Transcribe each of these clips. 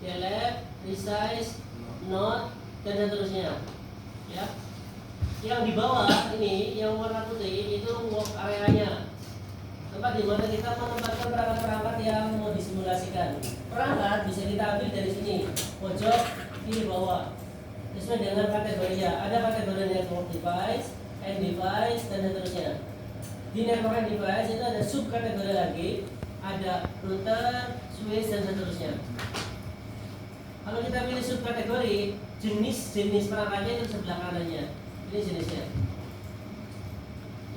delete, resize, not, dan seterusnya. Ya. Yang di bawah ini yang warna putih itu work area-nya, tempat di mana kita menempatkan perangkat-perangkat yang mau disimulasikan. Perangkat bisa kita ambil dari sini, pojok kiri bawah, sesuai dengan kategorinya. Ada kategori network device, end device, dan seterusnya. Di network end device itu ada subkategori lagi, ada router, switch, dan seterusnya. Kalau kita pilih subkategori, jenis perangkatnya itu sebelah kanannya. Ini jenisnya.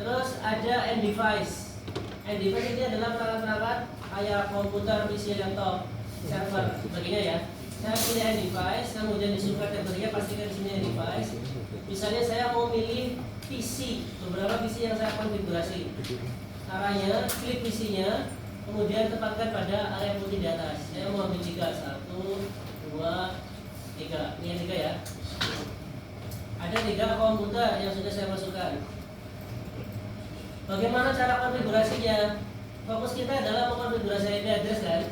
Terus ada end device. End device ini adalah perangkat-perangkat kayak komputer, PC, laptop, server, sebagainya ya. Saya pilih end device, kemudian di subkategorinya pastikan di sini end device. Misalnya saya mau pilih PC, beberapa PC yang saya konfigurasi. Caranya klik PC-nya, kemudian tempatkan pada area putih di atas. Saya mau ambil 3, 1, 2, 3. Ini yang 3 ya. Ada 3 komputer yang sudah saya masukkan. Bagaimana cara konfigurasinya? Fokus kita adalah mengkonfigurasi IP address kan?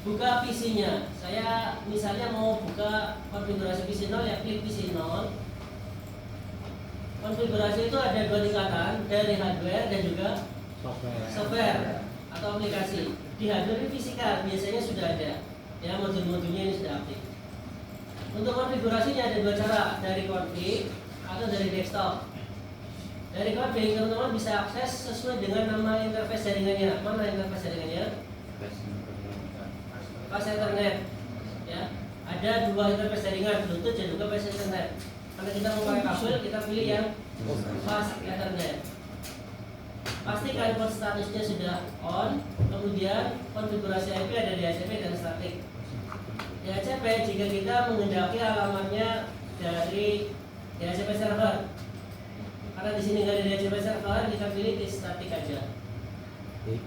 Buka PC-nya. Saya misalnya mau buka konfigurasi PC 0, ya klik PC 0. Konfigurasi itu ada 2 tingkatan, dari hardware dan juga software atau aplikasi. Di hardware ini fisikal biasanya sudah ada. Ya, modul-modulnya ini sudah aktif. Untuk konfigurasinya ada 2 cara, dari config atau dari desktop. Dari config teman-teman bisa akses sesuai dengan nama interface jaringannya. Mana interface jaringannya? Pas Ethernet. Ya, ada 2 interface jaringan, Bluetooth dan juga pas Ethernet. Karena kita mau pakai kabel, kita pilih yang pas Ethernet. Pastikan port statusnya sudah on, kemudian konfigurasi IP ada di DHCP dan static. DHCP jika kita mengendaki alamatnya dari DHCP server. Karena di sini nggak ada DHCP server, kita pilih di static aja.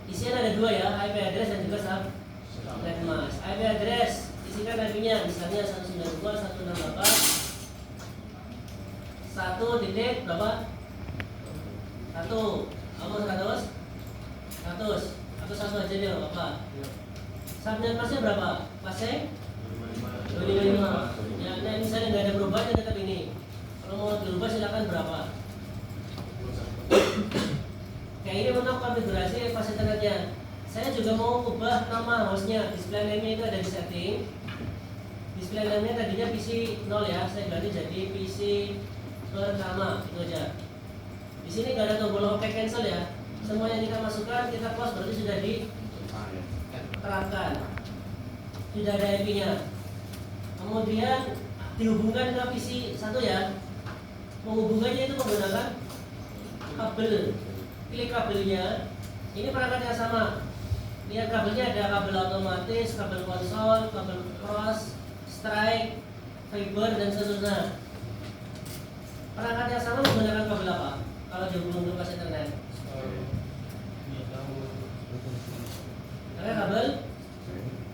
Isinya ada 2 ya, IP address dan juga subnet mask. IP address isikan IP-nya, misalnya 192.168 1 titik berapa? 1. Kamu 100 atau 1 aja deh apa? Subnet masknya berapa? Pasnya 255. Ya, nah misalnya nggak ada perubahan ya tetap ini. Kalau mau dirubah silakan berapa? Kayak ini untuk konfigurasi fasilitasnya. Saya juga mau ubah nama hostnya. Display name-nya itu ada di setting. Display name-nya tadinya PC 0 ya. Saya ganti jadi PC pertama, itu aja. Di sini nggak ada tombol OK cancel ya. Semua yang kita masukkan kita close, berarti sudah diterapkan. Sudah ada IP-nya. Kemudian dihubungkan ke PC 1 ya. Menghubungkannya itu menggunakan kabel. Klik kabelnya. Ini perangkat yang sama. Lihat kabelnya ada kabel otomatis, kabel konsol, kabel cross, strike, fiber dan seterusnya. Perangkat yang sama menggunakan kabel apa? Kalau dihubung ke pas Ethernet. Karena kabel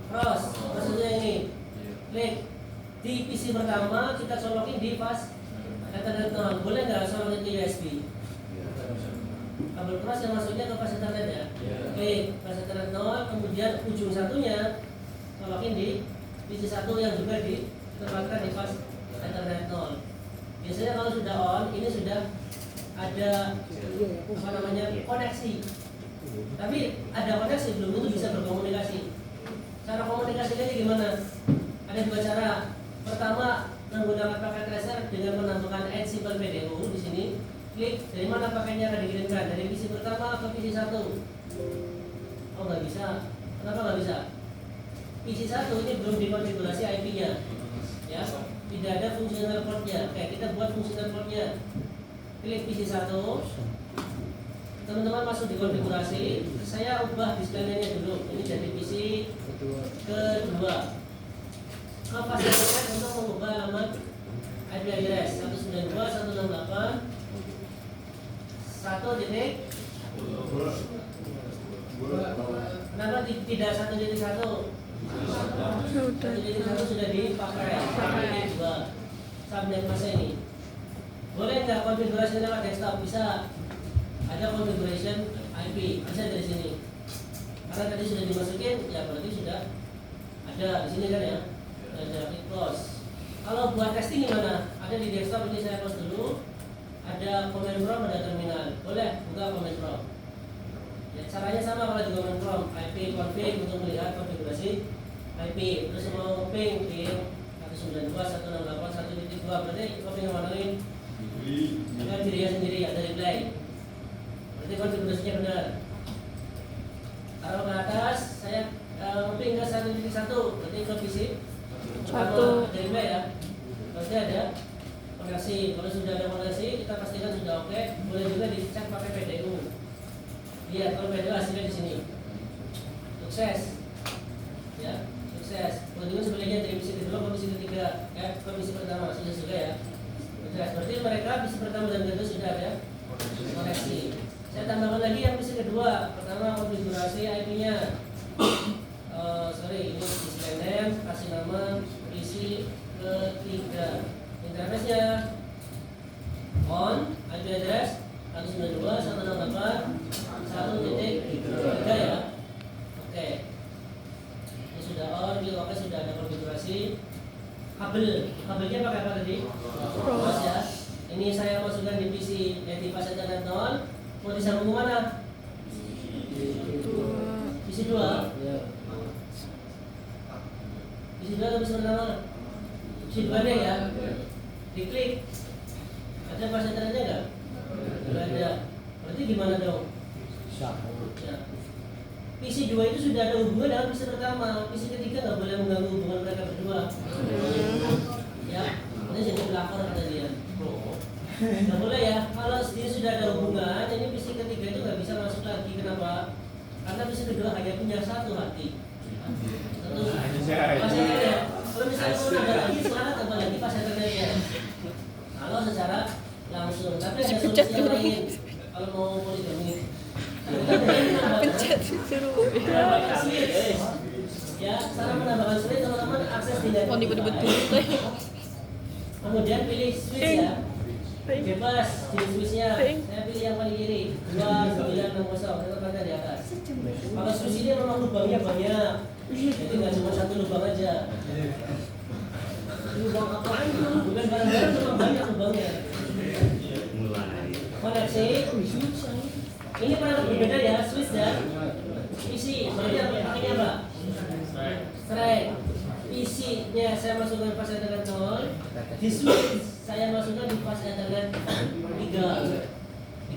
cross, maksudnya ini. Klik di PC pertama kita colokin di pas Ethernet 0. Boleh nggak colokin ke USB? Kabel cross yang masuknya ke pas Ethernet ya. Klik pas Ethernet 0, kemudian ujung satunya colokin di PC 1 yang juga ditempatkan di pas Ethernet 0. Biasanya kalau sudah on, ini sudah ada koneksi. Tapi ada koneksi belum tentu bisa berkomunikasi. Cara komunikasinya gimana? Ada 2 cara. Pertama, menggunakan paket tracer dengan menambahkan add simple PDU di sini. Klik dari mana paketnya akan dikirimkan, dari PC pertama ke PC 1. Oh nggak bisa. Kenapa nggak bisa? PC 1 ini belum dikonfigurasi IP-nya. Ya, tidak ada fungsional portnya. Kayak kita buat fungsional portnya. Klik PC 1. Teman-teman masuk di konfigurasi. Saya ubah display-nya dulu. Ini jadi PC kedua. Ke fasilitas untuk mengubah alamat IP address 192.168 1 titik. Kenapa tidak 1 titik 1? 1 titik 1 sudah dipakai. 1 titik 2 subnet masa ini. Boleh nggak konfigurasi lewat desktop? Bisa. Ada configuration IP, bisa dari sini. Karena tadi sudah dimasukin, ya berarti sudah ada Ada di sini kan ya, ada klik close. Kalau buat testing gimana? Ada di desktop ini saya close dulu. Ada command prompt, ada terminal. Boleh buka command prompt. Ya, caranya sama kalau di command prompt, IP config untuk melihat konfigurasi IP. Terus mau ping 192.168.1.2 berarti copy yang mana ini? Dengan dirinya sendiri ada reply. Berarti konfigurasinya benar. Taruh ke atas, saya ping ke 1.1 berarti kondisi satu ada reply ya. Berarti ada koneksi. Kalau sudah ada koneksi, kita pastikan sudah oke. Boleh juga dicek pakai PDU. Lihat kalau PDU hasilnya di sini. Sukses. Ya, sukses. Kalau juga sebaliknya dari misi kedua ke misi ketiga, ke misi pertama sudah ya. Sukses. Berarti mereka misi pertama dan kedua sudah ada koneksi. Saya tambahkan lagi yang misi kedua. Pertama konfigurasi IP-nya. Ini isi name, kasih nama, isi ketiga. Interface-nya on IP address 192.168.1.3 ya. Oke. Ini sudah on, di oke sudah ada konfigurasi. Kabelnya pakai apa tadi? Pros ya. Ini saya masukkan di PC yang di pas internet 0. Mau disambung mana? PC 2. PC 2 atau PC pertama? PC 2 deh ya. Diklik. Ada pas internetnya enggak? Enggak ada. Berarti gimana dong? Ya. PC 2 itu sudah ada hubungan dengan PC pertama. PC ketiga nggak boleh mengganggu hubungan mereka berdua. Ya, ini jadi pelakor kata dia. Nggak boleh ya. Kalau dia sudah ada hubungan, ini PC ketiga itu nggak bisa masuk lagi. Kenapa? Karena PC kedua hanya punya satu hati. Terus pasnya ya. Kalau misalnya mau nambah lagi, silahkan tambah lagi pas internetnya. Kalau secara langsung, tapi ada solusi yang lain. Kalau mau poligami, pencet suruh. Ya, cara menambahkan switch teman-teman akses di Oh, betul. Kemudian pilih switch ya. Bebas jenis switchnya. Saya pilih yang paling kiri 2960. Saya tempatkan di atas. Kalau switch ini memang lubangnya banyak. Jadi nggak cuma satu lubang aja. Lubang apa aja? Bukan barang-barang, cuma banyak lubangnya. Koneksi. Ini pernah berbeda ya, switch ya. PC, berarti pakainya apa? Strike. PC-nya saya masukkan pas internet 0. Di switch saya masukkan di pas internet 3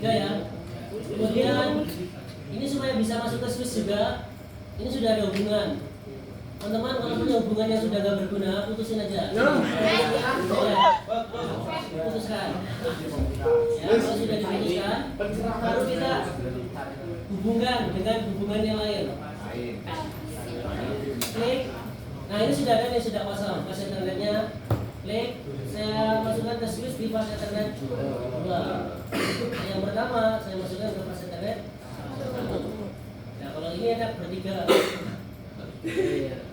ya. Kemudian ini supaya bisa masuk ke switch juga, ini sudah ada hubungan. Teman-teman, kalau punya hubungan yang sudah gak berguna, putusin aja. Putuskan. Ya, kalau sudah diputuskan, baru kita hubungkan dengan hubungan yang lain. Klik. Nah, ini sudah ada, ini sudah kosong. Pas internetnya, klik. Saya masukkan ke switch di pas internet 2. Yang pertama, saya masukkan ke pas internet 1. Nah, kalau ini ada bertiga.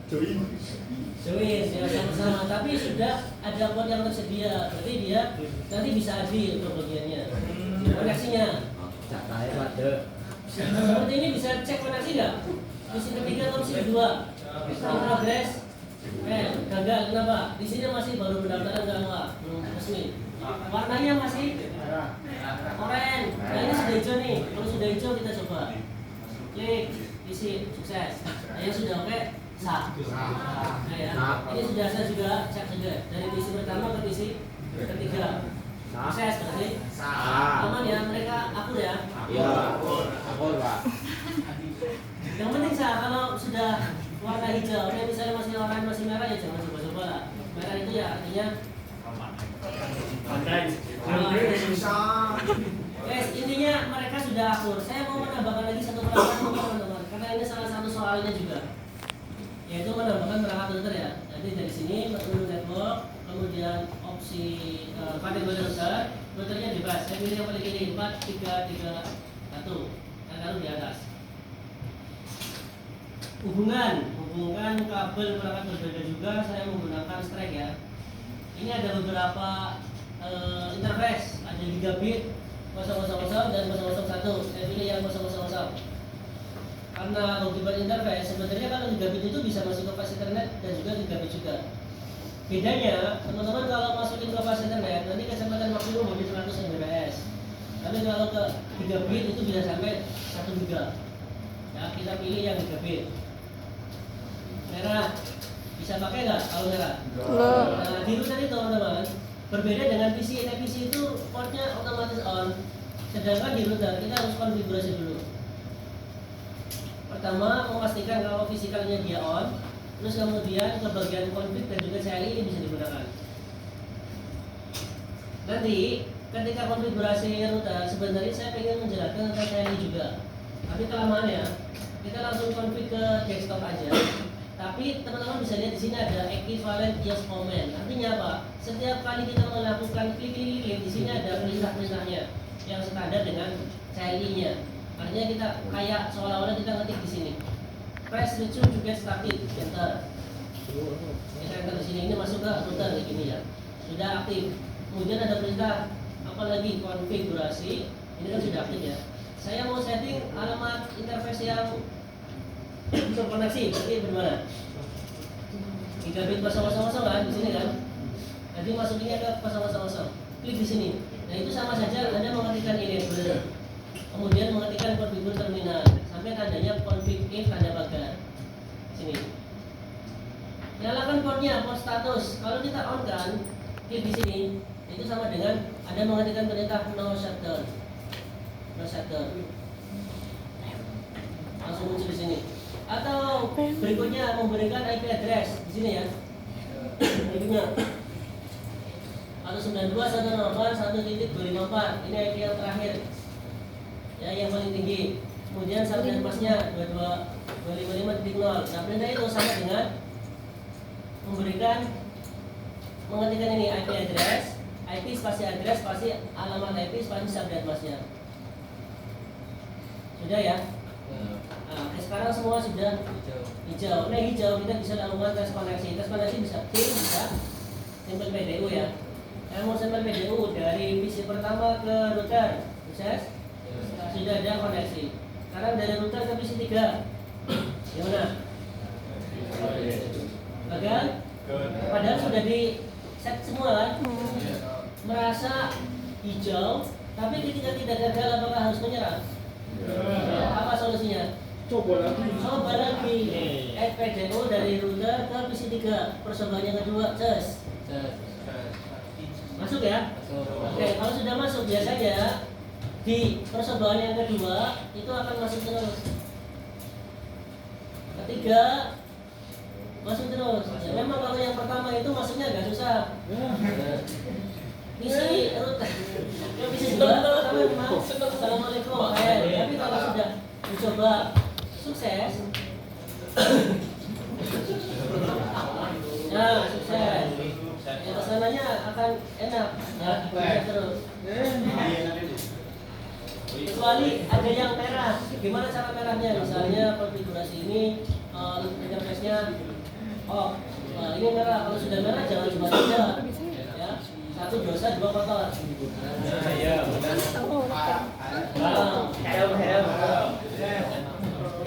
Join ya sama-sama, tapi sudah ada port yang tersedia, berarti dia nanti bisa adil untuk bagiannya. Koneksinya seperti ini, bisa cek koneksi nggak? Misi ketiga atau misi kedua? Progress gagal, kenapa? Di sini masih baru pendaftaran nggak belum resmi. Warnanya masih oranye. Nah, ini sudah hijau nih. Kalau sudah hijau kita coba klik isi sukses. Nah, yang sudah oke sah. Nah, ya. Ini sudah saya juga cek juga dari misi pertama ke misi ketiga. Sukses berarti aman ya, mereka akur ya. Iya, akur Pak. Yang penting sah, kalau sudah warna hijau, ini misalnya masih oranye masih merah ya jangan coba-coba lah. Merah itu ya artinya guys, intinya mereka sudah akur. Saya mau menambahkan lagi satu perangkat teman-teman, karena ini salah satu soalnya juga, yaitu menambahkan perangkat router ya. Jadi dari sini menu network, kemudian opsi kategori routernya bebas. Saya pilih yang paling kiri 4331. Saya taruh di atas. Hubungan kabel perangkat berbeda juga. Saya menggunakan strike ya. Ini ada beberapa interface, ada gigabit 000 dan 001. Saya pilih yang 000. karena multiple interface sebenarnya kalau gigabit itu bisa masuk ke fast Ethernet dan juga gigabit juga. Bedanya teman-teman kalau masukin ke fast Ethernet nanti kecepatan maksimum di 100 Mbps. Tapi kalau ke gigabit itu bisa sampai 1 giga. Ya, kita pilih yang gigabit. Merah bisa pakai nggak kalau merah? Nah, di router itu teman-teman berbeda dengan PC. PC itu portnya otomatis on, sedangkan di router kita harus konfigurasi dulu. Pertama memastikan kalau fisikalnya dia on, terus kemudian ke bagian config dan juga CLI ini bisa digunakan. Nanti ketika konfigurasi router sebenarnya saya ingin menjelaskan tentang CLI juga, tapi kelamaan ya. Kita langsung config ke desktop aja. Tapi teman-teman bisa lihat di sini ada equivalent use command. Artinya apa? Setiap kali kita melakukan klik-klik di sini ada perintah-perintahnya yang standar dengan CLI-nya. Artinya kita kayak seolah-olah kita ngetik di sini. Press return to get started, enter. Kita enter di sini, ini masuk ke router kayak gini ya. Sudah aktif. Kemudian ada perintah apalagi konfigurasi. Ini kan sudah aktif ya. Saya mau setting alamat interface yang terkoneksi, berarti bagaimana? Gigabit 000 kan di sini kan? Nanti masukinnya ke 000. Klik di sini. Nah itu sama saja Anda mengetikkan enable. Kemudian mengetikkan konfigur terminal sampai tandanya config if tanda pagar. Sini. Nyalakan portnya, port status. Kalau kita on kan, klik di sini. Itu sama dengan Anda mengetikkan perintah no shutdown. No shutdown. Langsung muncul di sini. Atau berikutnya memberikan IP address di sini ya. Berikutnya. Atau 92.168.1.254. Ini IP yang terakhir. Ya, yang paling tinggi. Kemudian subnet masnya 22.255.0. Nah, perintah itu sama dengan mengetikkan ini IP address, IP spasi address spasi alamat IP spasi subnet masnya. Sudah ya? Nah, sekarang semua sudah hijau. Nah, hijau kita bisa lakukan tes koneksi. Tes koneksi bisa bisa sampel PDU ya. Saya mau sampel PDU dari PC pertama ke router. Sukses? Sudah ada koneksi. Sekarang dari router ke PC 3. Gimana? Gagal? Padahal sudah di set semua kan? Merasa hijau, tapi ketika tidak gagal apakah harus menyerah? Apa solusinya? Coba lagi. PDU dari router ke PC 3. Percobaan yang kedua, ces. Masuk ya? Oke, kalau sudah masuk biasanya di percobaan yang kedua itu akan masuk terus. Ketiga masuk terus. Ya, memang kalau yang pertama itu masuknya agak susah. Misi router. Ya bisa juga tapi memang assalamualaikum. Tapi kalau sudah mencoba sukses. Nah, sukses. Ya, kesananya akan enak ya, bisa terus. Kecuali ada yang merah. Gimana cara merahnya? Misalnya konfigurasi ini interface-nya oh, nah, ini merah. Kalau sudah merah jangan cuma 3. Ya. 1 dosa, 2 kotor.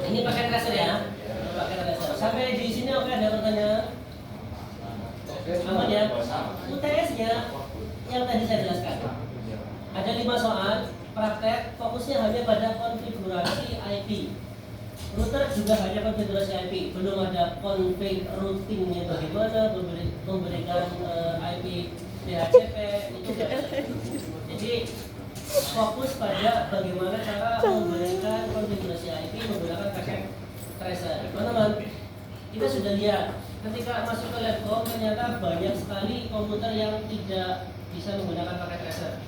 Ini pakai tracer ya. Pakai tracer. Sampai di sini oke, ada pertanyaan? Aman ya? UTS-nya yang tadi saya jelaskan. Ada 5 soal. Praktek fokusnya hanya pada konfigurasi IP. Router juga hanya konfigurasi IP, belum ada config routingnya bagaimana, memberikan IP DHCP itu enggak ada. Jadi fokus pada bagaimana cara memberikan konfigurasi IP menggunakan paket tracer. Teman-teman, kita sudah lihat ketika masuk ke laptop ternyata banyak sekali komputer yang tidak bisa menggunakan paket tracer.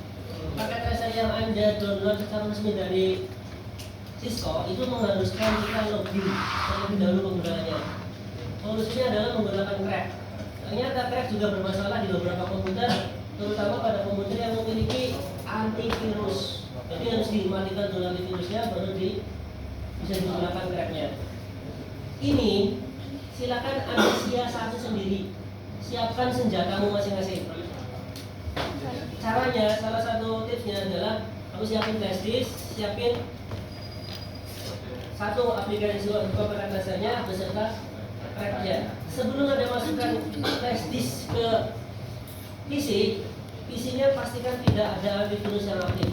Paket tracer yang Anda download secara resmi dari Cisco itu mengharuskan kita login terlebih dahulu penggunaannya. Solusinya adalah menggunakan crack. Ternyata crack juga bermasalah di beberapa komputer, terutama pada komputer yang memiliki antivirus. Jadi harus dimatikan dulu antivirusnya baru bisa digunakan cracknya. Ini silakan Anda siasati sendiri. Siapkan senjatamu masing-masing. Caranya, salah satu tipsnya adalah kamu siapin flash disk, siapin Satu, aplikasi buka perangkat dasarnya beserta tracknya. Sebelum Anda masukkan flash disk ke PC, PC-nya pastikan tidak ada antivirus yang aktif.